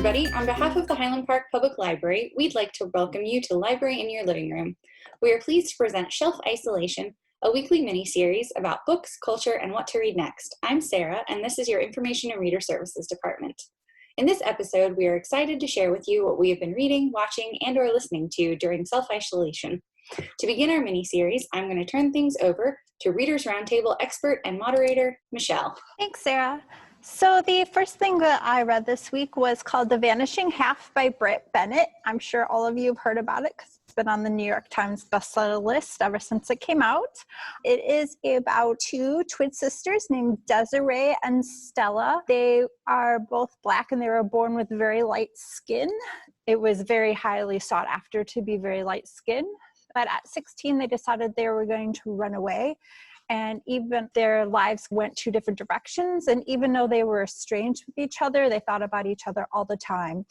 everybody. On behalf of the Highland Park Public Library, we'd like to welcome you to Library in Your Living Room. We are pleased to present Shelf Isolation, a weekly mini-series about books, culture, and what to read next. I'm Sara, and this is your Information and Reader Services Department. In this episode, we are excited to share with you what we have been reading, watching, and or listening to during self-isolation. To begin our mini-series, I'm going to turn things over to Readers Roundtable expert and moderator, Michelle. Thanks, Sara. So the first thing that I read this week was called The Vanishing Half by Bennett. I'm sure all of you have heard about it because it's been on the New York Times bestseller list ever since it came out. It is about two twin sisters named Desiree and Stella. They are both Black and they were born with very light skin. It was very highly sought after to be very light skin. But at 16, they decided they were going to run away. And even their lives went two different directions. And even though they were estranged with each other, they thought about each other all the time.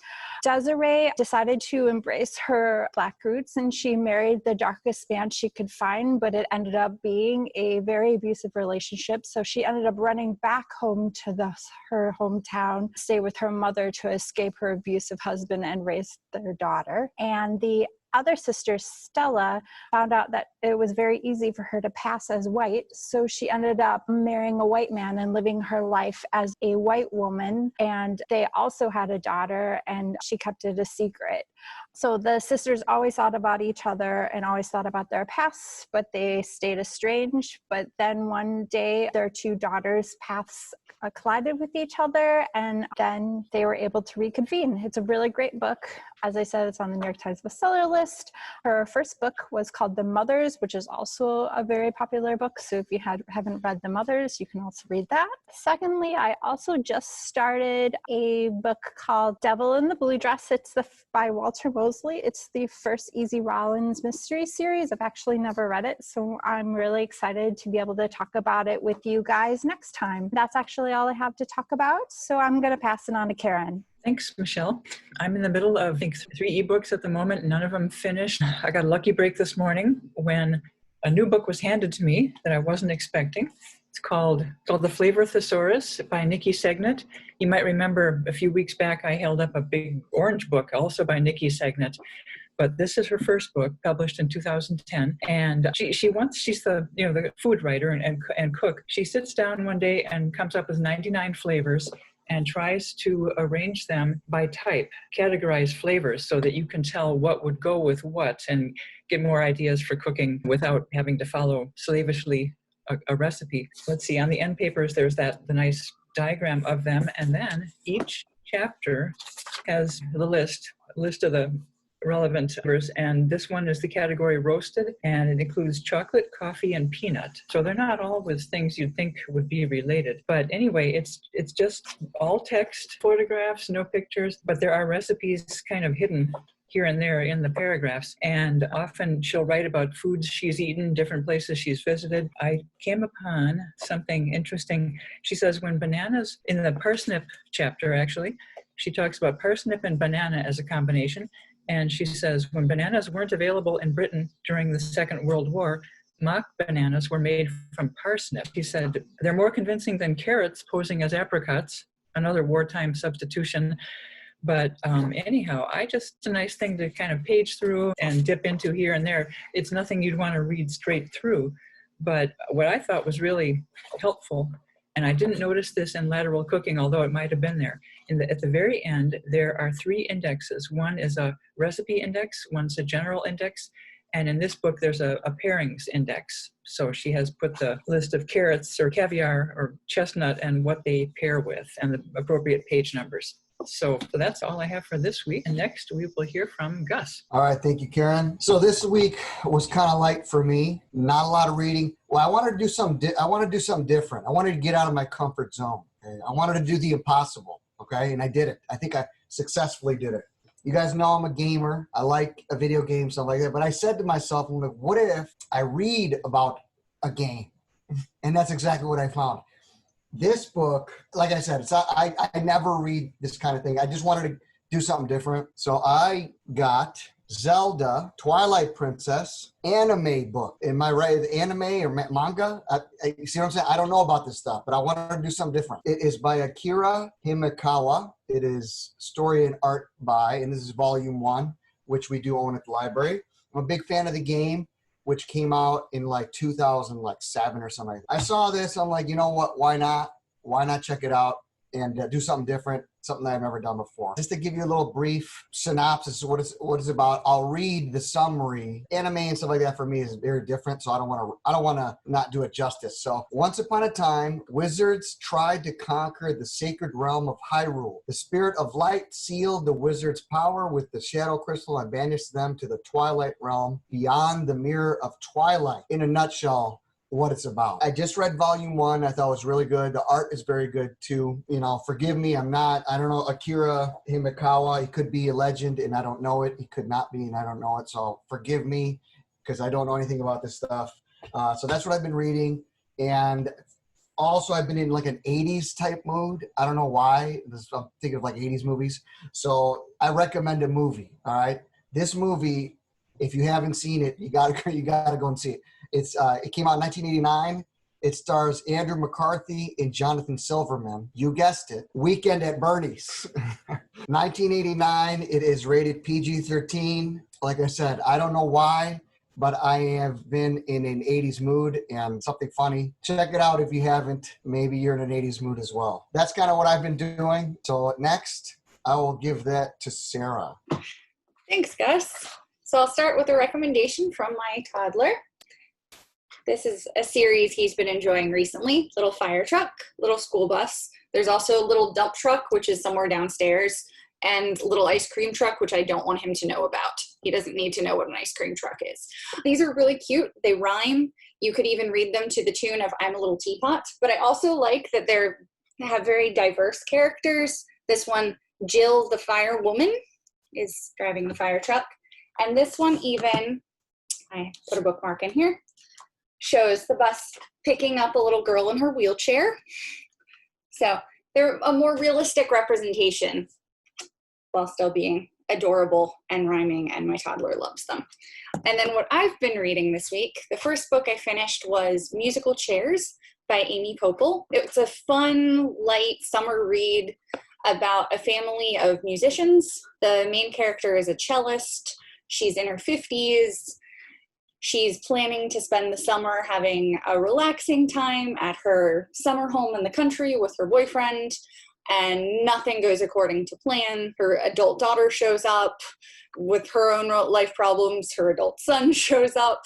Desiree decided to embrace her Black roots and she married the darkest man she could find, but it ended up being a very abusive relationship. So she ended up running back home to her hometown, stay with her mother to escape her abusive husband and raise their daughter. And the other sister, Stella, found out that it was very easy for her to pass as white, so she ended up marrying a white man and living her life as a white woman, and they also had a daughter, and she kept it a secret. So the sisters always thought about each other and always thought about their past, but they stayed estranged. But then one day, their two daughters' paths collided with each other, and then they were able to reconvene. It's a really great book. As I said, it's on the New York Times bestseller list. Her first book was called The Mothers, which is also a very popular book. So if you haven't read The Mothers, you can also read that. Secondly, I also just started a book called Devil in the Blue Dress. It's by Walter Mosley. It's the first Easy Rollins mystery series. I've actually never read it, so I'm really excited to be able to talk about it with you guys next time. That's actually all I have to talk about, so I'm going to pass it on to Karen. Thanks, Michelle. I'm in the middle of, I think, 3 ebooks at the moment, none of them finished. I got a lucky break this morning when a new book was handed to me that I wasn't expecting. It's called The Flavor Thesaurus by Niki Segnit. You might remember a few weeks back I held up a big orange book also by Niki Segnit. But this is her first book, published in 2010. And she's the food writer and cook. She sits down one day and comes up with 99 flavors and tries to arrange them by type, categorize flavors so that you can tell what would go with what and get more ideas for cooking without having to follow slavishly a recipe. Let's see, on the end papers, there's the nice diagram of them. And then each chapter has the list of the relevant flavors, and this one is the category roasted, and it includes chocolate, coffee, and peanut. So they're not always things you'd think would be related. But anyway, it's just all text, photographs, no pictures, but there are recipes kind of hidden here and there in the paragraphs. And often she'll write about foods she's eaten, different places she's visited. I came upon something interesting. She says when bananas, in the parsnip chapter actually, she talks about parsnip and banana as a combination. And she says, when bananas weren't available in Britain during the Second World War, mock bananas were made from parsnip. She said, they're more convincing than carrots posing as apricots, another wartime substitution. But anyhow, it's a nice thing to kind of page through and dip into here and there. It's nothing you'd want to read straight through. But what I thought was really helpful, and I didn't notice this in Lateral Cooking, although it might have been there. At the very end, there are 3 indexes. One is a recipe index, one's a general index, and in this book, there's a pairings index. So she has put the list of carrots or caviar or chestnut and what they pair with and the appropriate page numbers. So that's all I have for this week. And next, we will hear from Gus. All right, thank you, Karen. So this week was kind of light for me. Not a lot of reading. Well, I wanted to do something different. I wanted to get out of my comfort zone. Okay? I wanted to do the impossible. Okay, and I did it. I think I successfully did it. You guys know I'm a gamer. I like a video game, stuff like that. But I said to myself, I'm like, what if I read about a game? And that's exactly what I found. This book, like I said, I never read this kind of thing. I just wanted to do something different. So I got Zelda, Twilight Princess, anime book. Am I right? Anime or manga? You see what I'm saying? I don't know about this stuff, but I want to do something different. It is by Akira Himekawa. It is story and art by, and this is volume 1, which we do own at the library. I'm a big fan of the game, which came out in like 2007 or something. I saw this. I'm like, you know what? Why not? Why not check it out and do something different, something that I've never done before. Just to give you a little brief synopsis of what it's about, I'll read the summary. Anime and stuff like that for me is very different, so I don't want to not do it justice. So, once upon a time, wizards tried to conquer the sacred realm of Hyrule. The spirit of light sealed the wizards' power with the shadow crystal and banished them to the Twilight realm beyond the mirror of Twilight. In a nutshell, what it's about. I just read volume 1. I thought it was really good. The art is very good too. You know, forgive me, I don't know Akira Himekawa. He could be a legend and I don't know it. He could not be and I don't know it. So forgive me because I don't know anything about this stuff. So that's what I've been reading. And also I've been in like an 80s type mood. I don't know why. I'm thinking of like 80s movies. So I recommend a movie. All right. This movie, if you haven't seen it, you gotta go and see it. It came out in 1989. It stars Andrew McCarthy and Jonathan Silverman. You guessed it. Weekend at Bernie's. 1989. It is rated PG-13. Like I said, I don't know why, but I have been in an 80s mood and something funny. Check it out if you haven't. Maybe you're in an 80s mood as well. That's kind of what I've been doing. So next, I will give that to Sara. Thanks, Gus. So I'll start with a recommendation from my toddler. This is a series he's been enjoying recently. Little fire truck, little school bus. There's also a little dump truck, which is somewhere downstairs, and little ice cream truck, which I don't want him to know about. He doesn't need to know what an ice cream truck is. These are really cute. They rhyme. You could even read them to the tune of I'm a Little Teapot. But I also like that they have very diverse characters. This one, Jill the fire woman, is driving the fire truck. And this one even, I put a bookmark in here, shows the bus picking up a little girl in her wheelchair. So they're a more realistic representation while still being adorable and rhyming, and my toddler loves them. And then what I've been reading this week, the first book I finished was Musical Chairs by Amy Popel. It's a fun, light summer read about a family of musicians. The main character is a cellist. She's in her 50s. She's planning to spend the summer having a relaxing time at her summer home in the country with her boyfriend, and nothing goes according to plan. Her adult daughter shows up with her own life problems. Her adult son shows up,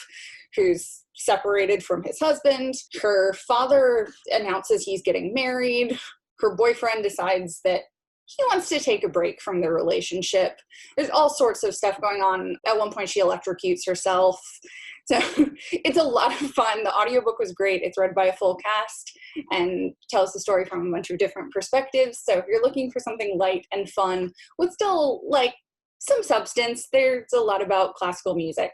who's separated from his husband. Her father announces he's getting married. Her boyfriend decides that he wants to take a break from the relationship. There's all sorts of stuff going on. At one point, she electrocutes herself. So it's a lot of fun. The audiobook was great. It's read by a full cast and tells the story from a bunch of different perspectives. So if you're looking for something light and fun with still like some substance, there's a lot about classical music.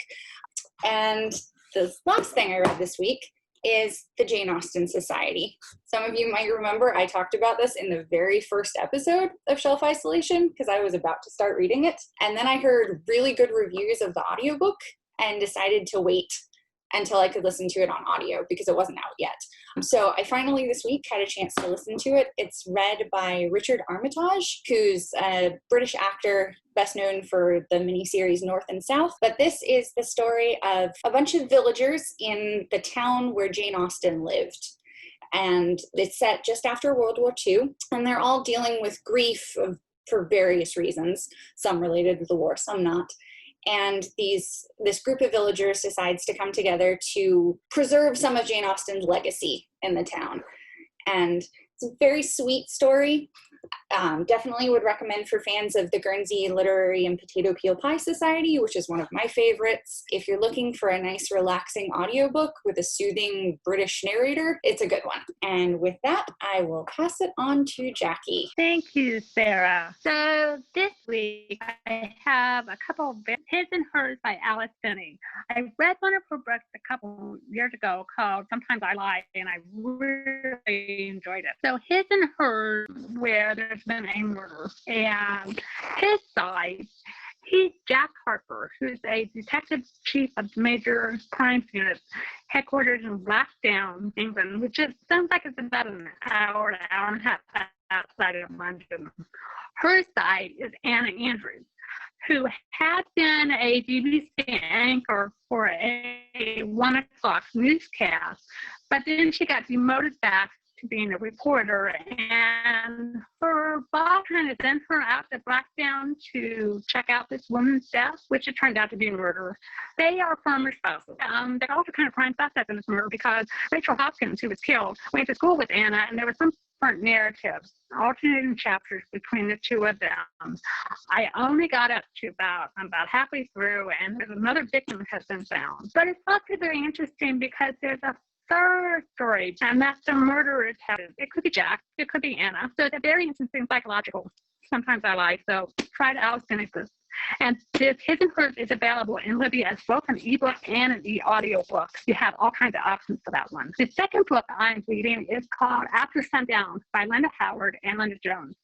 And the last thing I read this week is the Jane Austen Society. Some of you might remember I talked about this in the very first episode of Shelf Isolation because I was about to start reading it. And then I heard really good reviews of the audiobook and decided to wait until I could listen to it on audio because it wasn't out yet. So I finally this week had a chance to listen to it. It's read by Richard Armitage, who's a British actor best known for the miniseries North and South. But this is the story of a bunch of villagers in the town where Jane Austen lived. And it's set just after World War II, and they're all dealing with grief for various reasons, some related to the war, some not. And this group of villagers decides to come together to preserve some of Jane Austen's legacy in the town. And it's a very sweet story. Definitely would recommend for fans of the Guernsey Literary and Potato Peel Pie Society, which is one of my favorites. If you're looking for a nice, relaxing audiobook with a soothing British narrator, it's a good one. And with that, I will pass it on to Jackie. Thank you, Sarah. So this week, I have a couple of His and Hers by Alice Finney. I read one of her books a couple years ago called Sometimes I Lie, and I really enjoyed it. So His and Hers, where there's been a murder, and his side He's Jack Harper, who's a detective chief of the major crimes unit headquartered in Blackdown, England, which sounds like it's about an hour and a half outside of London. Her side is Anna Andrews, who had been a BBC anchor for a 1 o'clock newscast, but then she got demoted back to being a reporter, and her boss kind of sent her out to Blackdown to check out this woman's death, which it turned out to be a murder. They are former spouses. They're also kind of prime suspects in this murder because Rachel Hopkins, who was killed, went to school with Anna, and there was some different narratives, alternating chapters between the two of them. I only got up to about halfway through, and there's another victim has been found. But it's also very interesting because there's a third story, and that's the murderer. It could be Jack, it could be Anna. So it's a very interesting psychological. Sometimes I lie, so try to Austen this. And this His and Hers is available in Libya as both an ebook and an e-audio book. You have all kinds of options for that one. The second book I'm reading is called After Sundown by Linda Howard and Linda Jones.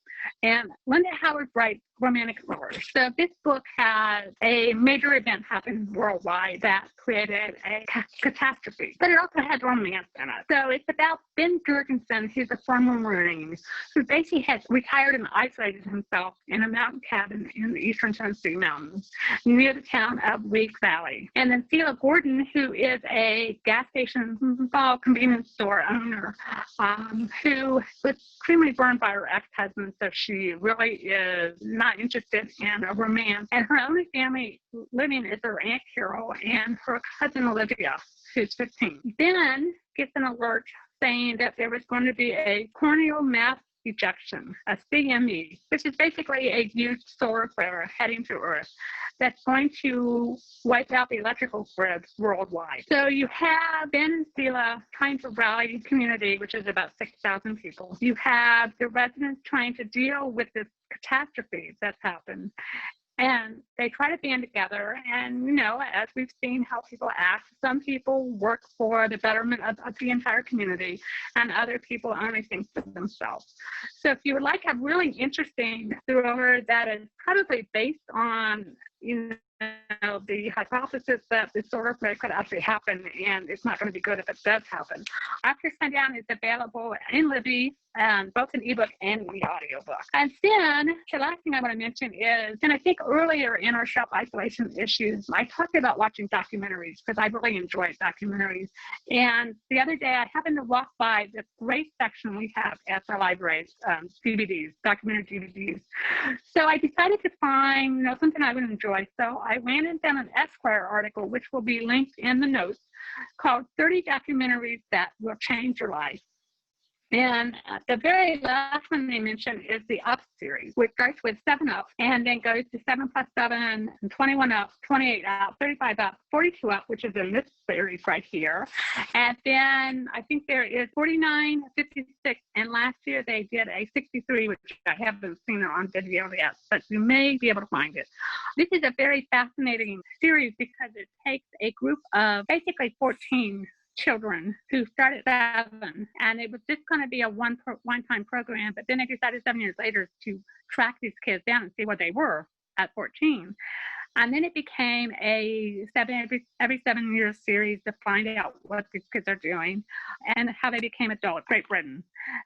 And Linda Howard writes romantic thrillers. So this book has a major event happen worldwide that created a catastrophe, but it also has romance in it. So it's about Ben Jurgensen, who's a former Marine, who basically has retired and isolated himself in a mountain cabin in the eastern Tennessee mountains near the town of Weeks Valley. And then Sheila Gordon, who is a gas station convenience store owner, who was extremely burned by her ex-husband, so she really is not interested in a romance. And her only family living is her Aunt Carol and her cousin Olivia, who's 15. Then gets an alert saying that there was going to be a corneal mass ejection, a CME, which is basically a huge solar flare heading to Earth that's going to wipe out the electrical grid worldwide. So you have Ben and Sheila trying to rally the community, which is about 6,000 people. You have the residents trying to deal with this catastrophe that's happened. And they try to band together, and, you know, as we've seen how people act, some people work for the betterment of the entire community, and other people only think for themselves. So if you would like a really interesting thriller that is probably based on, you know, the hypothesis that the solar flare could actually happen, and it's not going to be good if it does happen. After Sundown is available in Libby, both an ebook and an audiobook. And then the last thing I want to mention is, and I think earlier in our self-isolation issues, I talked about watching documentaries because I really enjoy documentaries. And the other day I happened to walk by this great section we have at the library, DVDs, documentary DVDs. So I decided to find, you know, something I would enjoy. So I ran and found an Esquire article, which will be linked in the notes, called 30 Documentaries That Will Change Your Life. And the very last one they mentioned is the Up series, which starts with 7 Up and then goes to 7 plus 7, and 21 Up, 28 Up, 35 Up, 42 Up, which is in this series right here. And then I think there is 49, 56, and last year they did a 63, which I haven't seen on video yet, but you may be able to find it. This is a very fascinating series because it takes a group of basically 14 children who started 7, and it was just going to be a one-time program, but then they decided 7 years later to track these kids down and see where they were at 14. And then it became a every 7 year series to find out what these kids are doing and how they became adults in Great Britain.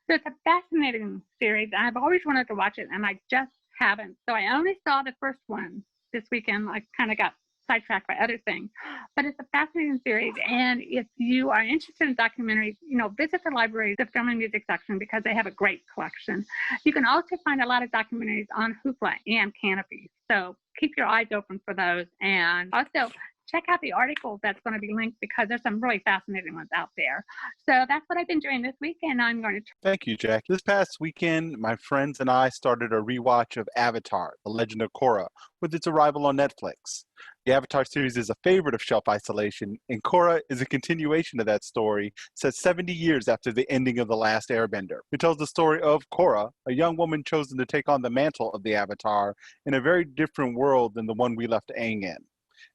So it's a fascinating series. I've always wanted to watch it, and I just haven't. So I only saw the first one this weekend. I kind of got sidetracked by other things, but it's a fascinating series. And if you are interested in documentaries, you know, visit the library, the film and music section, because they have a great collection. You can also find a lot of documentaries on Hoopla and Canopy, so keep your eyes open for those. And also check out the article that's going to be linked, because there's some really fascinating ones out there. So that's what I've been doing this week, and I'm going to... Thank you, Jack. This past weekend, my friends and I started a rewatch of Avatar, The Legend of Korra, with its arrival on Netflix. The Avatar series is a favorite of Shelf Isolation, and Korra is a continuation of that story set 70 years after the ending of The Last Airbender. It tells the story of Korra, a young woman chosen to take on the mantle of the Avatar in a very different world than the one we left Aang in.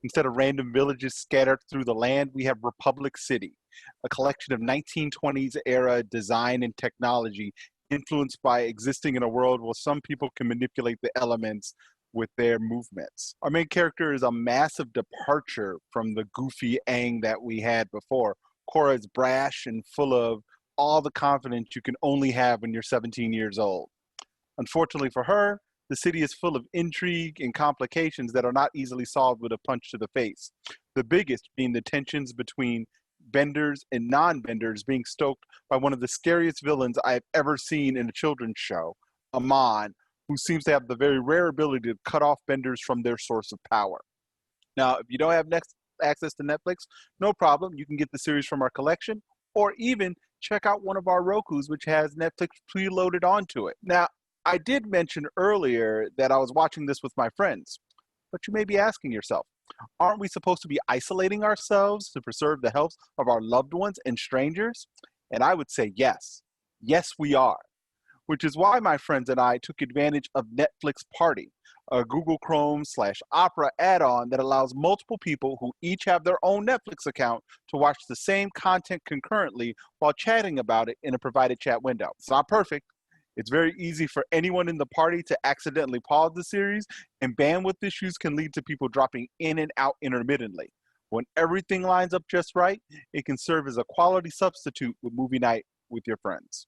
Instead of random villages scattered through the land, we have Republic City, a collection of 1920s era design and technology influenced by existing in a world where some people can manipulate the elements with their movements. Our main character is a massive departure from the goofy Aang that we had before. Korra is brash and full of all the confidence you can only have when you're 17 years old. Unfortunately for her, the city is full of intrigue and complications that are not easily solved with a punch to the face. The biggest being the tensions between benders and non-benders being stoked by one of the scariest villains I've ever seen in a children's show, Amon, who seems to have the very rare ability to cut off benders from their source of power. Now, if you don't have access to Netflix, no problem. You can get the series from our collection, or even check out one of our Rokus, which has Netflix preloaded onto it. Now, I did mention earlier that I was watching this with my friends, but you may be asking yourself, aren't we supposed to be isolating ourselves to preserve the health of our loved ones and strangers? And I would say yes. Yes, we are. Which is why my friends and I took advantage of Netflix Party, a Google Chrome/Opera add-on that allows multiple people who each have their own Netflix account to watch the same content concurrently while chatting about it in a provided chat window. It's not perfect. It's very easy for anyone in the party to accidentally pause the series, and bandwidth issues can lead to people dropping in and out intermittently. When everything lines up just right, it can serve as a quality substitute with movie night with your friends.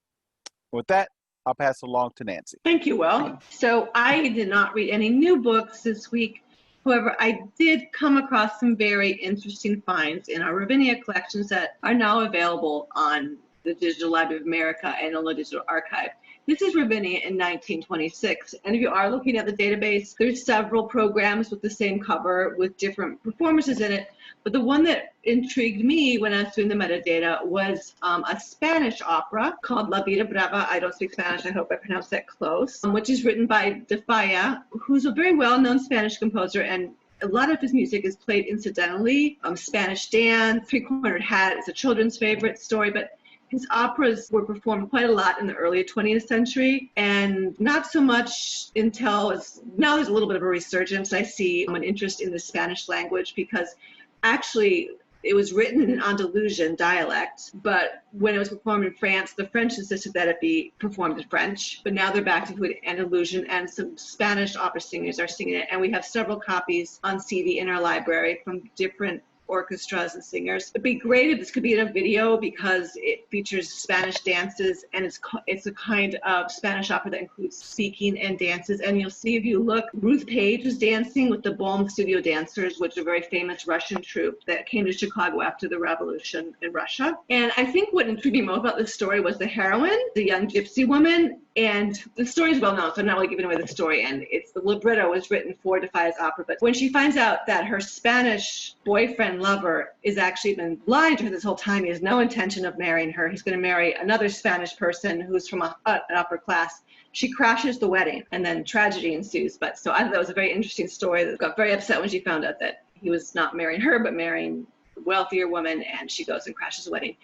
With that, I'll pass it along to Nancy. Thank you, Will. So I did not read any new books this week. However, I did come across some very interesting finds in our Ravinia collections that are now available on the Digital Library of America and on the Digital Archive. This is Ravinia in 1926, and if you are looking at the database, there's several programs with the same cover with different performances in it, but the one that intrigued me when I was doing the metadata was a Spanish opera called La Vida Brava. I don't speak Spanish, I hope I pronounced that close, which is written by De Falla, who's a very well-known Spanish composer, and a lot of his music is played incidentally. Spanish Dance, Three-Cornered Hat is a children's favorite story, but his operas were performed quite a lot in the early 20th century, and not so much until now there's a little bit of a resurgence. I see an interest in the Spanish language because actually it was written in an Andalusian dialect, but when it was performed in France, the French insisted that it be performed in French, but now they're back to Andalusian, and some Spanish opera singers are singing it, and we have several copies on CD in our library from different orchestras and singers. It'd be great if this could be in a video because it features Spanish dances, and it's a kind of Spanish opera that includes speaking and dances. And you'll see if you look, Ruth Page is dancing with the Bohm Studio Dancers, which are a very famous Russian troupe that came to Chicago after the revolution in Russia. And I think what intrigued me most about this story was the heroine, the young gypsy woman. And the story is well known, so I'm not really giving away the story. And the libretto was written for Defia's opera. But when she finds out that her Spanish boyfriend lover is actually been lying to her this whole time, he has no intention of marrying her. He's going to marry another Spanish person who's from an upper class. She crashes the wedding, and then tragedy ensues. So I thought that was a very interesting story. That got very upset when she found out that he was not marrying her, but marrying a wealthier woman, and she goes and crashes the wedding.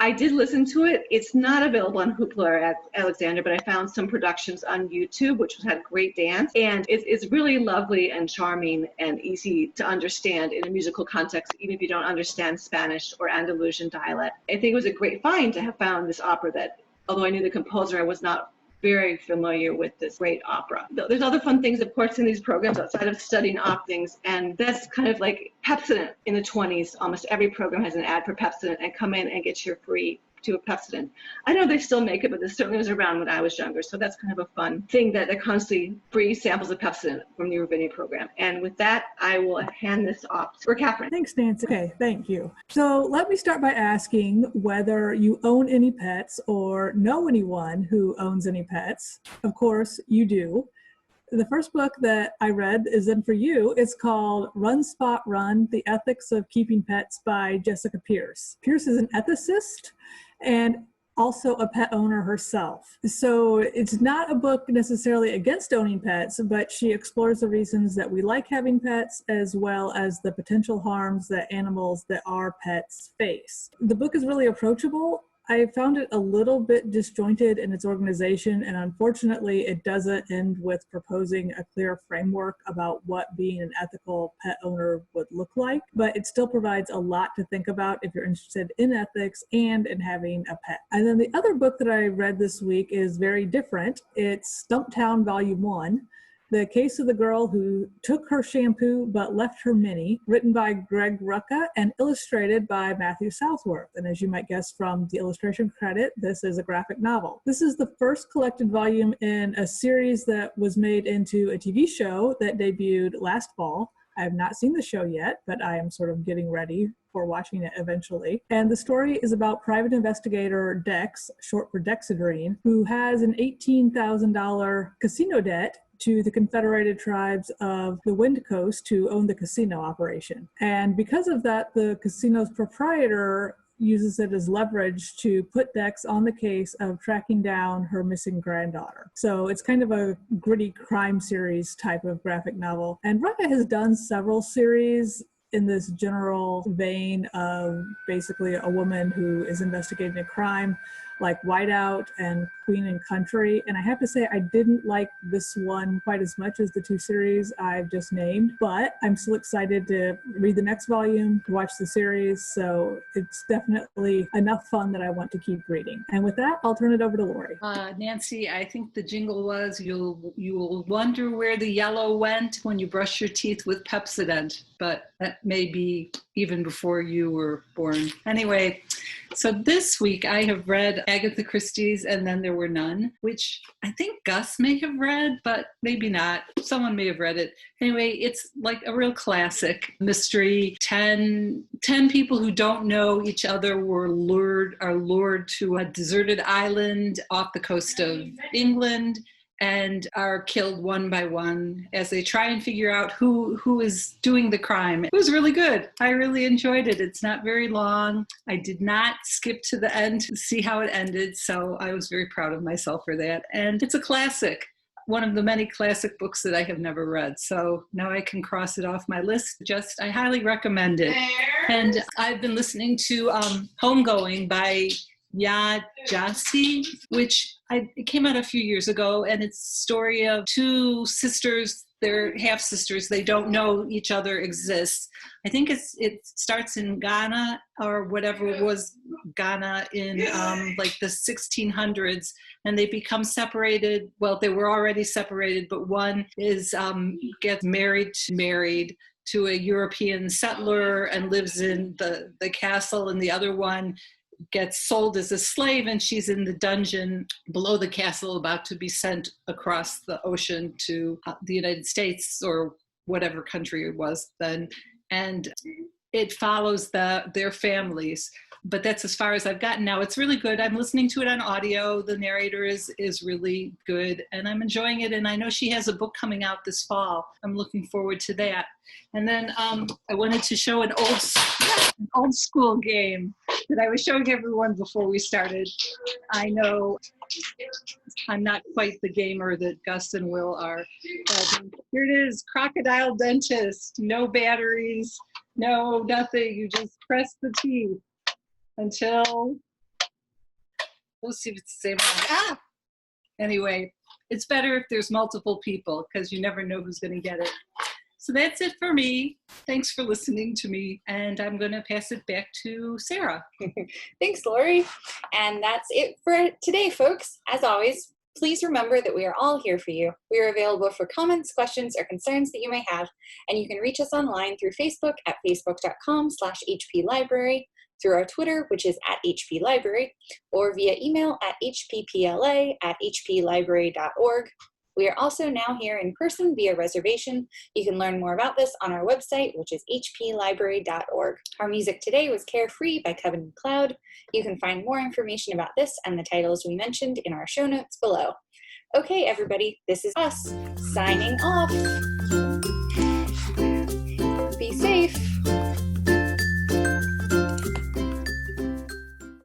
I did listen to it. It's not available on Hoopla or Alexander, but I found some productions on YouTube, which had great dance. And it's really lovely and charming and easy to understand in a musical context, even if you don't understand Spanish or Andalusian dialect. I think it was a great find to have found this opera that, although I knew the composer, I was not very familiar with this great opera. There's other fun things, of course, in these programs outside of studying op things, and that's kind of like Pepsodent in the 20s. Almost every program has an ad for Pepsodent, and come in and get your free tube of Pepsodent. I know they still make it, but this certainly was around when I was younger, so that's kind of a fun thing that they're constantly free samples of Pepsodent from the Ravinia program. And with that, I will hand this off for Catherine. Thanks, Nancy. Okay, thank you. So let me start by asking whether you own any pets or know anyone who owns any pets. Of course, you do. The first book that I read is in for you. It's called Run, Spot, Run, The Ethics of Keeping Pets by Jessica Pierce. Pierce is an ethicist and also a pet owner herself. So it's not a book necessarily against owning pets, but she explores the reasons that we like having pets as well as the potential harms that animals that are pets face. The book is really approachable. I found it a little bit disjointed in its organization, and unfortunately it doesn't end with proposing a clear framework about what being an ethical pet owner would look like, but it still provides a lot to think about if you're interested in ethics and in having a pet. And then the other book that I read this week is very different. It's Stumptown Volume 1. The Case of the Girl Who Took Her Shampoo But Left Her Mini, written by Greg Rucka and illustrated by Matthew Southworth. And as you might guess from the illustration credit, this is a graphic novel. This is the first collected volume in a series that was made into a TV show that debuted last fall. I have not seen the show yet, but I am sort of getting ready for watching it eventually. And the story is about private investigator Dex, short for Dexedrine, who has an $18,000 casino debt to the Confederated Tribes of the Wind Coast who own the casino operation. And because of that, the casino's proprietor uses it as leverage to put Dex on the case of tracking down her missing granddaughter. So it's kind of a gritty crime series type of graphic novel. And Rucka has done several series in this general vein of basically a woman who is investigating a crime, like Whiteout and Queen and Country. And I have to say, I didn't like this one quite as much as the two series I've just named, but I'm still excited to read the next volume, to watch the series. So it's definitely enough fun that I want to keep reading. And with that, I'll turn it over to Lori. Nancy, I think the jingle was, you'll wonder where the yellow went when you brush your teeth with Pepsodent, but that may be even before you were born. Anyway, so this week I have read Agatha Christie's And Then There Were None, which I think Gus may have read, but maybe not. Someone may have read it. Anyway, it's like a real classic mystery. 10 people who don't know each other are lured to a deserted island off the coast of England and are killed one by one as they try and figure out who is doing the crime. It was really good. I really enjoyed it. It's not very long. I did not skip to the end to see how it ended, so I was very proud of myself for that. And it's a classic, one of the many classic books that I have never read. So now I can cross it off my list. I highly recommend it. And I've been listening to Homegoing by Yad Jazzy, which it came out a few years ago, and it's a story of two sisters. They're half-sisters. They don't know each other exists. I think it starts in Ghana or whatever it was, Ghana in like the 1600s, and they become separated. Well, they were already separated, but one gets married to a European settler and lives in the castle, and the other one gets sold as a slave, and she's in the dungeon below the castle about to be sent across the ocean to the United States or whatever country it was then. And it follows their families. But that's as far as I've gotten now. It's really good. I'm listening to it on audio. The narrator is really good, and I'm enjoying it. And I know she has a book coming out this fall. I'm looking forward to that. And then I wanted to show an old school game that I was showing everyone before we started. I know I'm not quite the gamer that Gus and Will are. But here it is, Crocodile Dentist. No batteries, no nothing. You just press the teeth until, we'll see if it's the same one. Anyway, it's better if there's multiple people because you never know who's going to get it. So that's it for me. Thanks for listening to me. And I'm going to pass it back to Sarah. Thanks, Lori. And that's it for today, folks. As always, please remember that we are all here for you. We are available for comments, questions, or concerns that you may have. And you can reach us online through Facebook at facebook.com/HPLibrary, through our Twitter, which is @HPLibrary, or via email at hppla@hplibrary.org. We are also now here in person via reservation. You can learn more about this on our website, which is hplibrary.org. Our music today was Carefree by Coven McLeod. You can find more information about this and the titles we mentioned in our show notes below. Okay, everybody, this is us signing off. Be safe.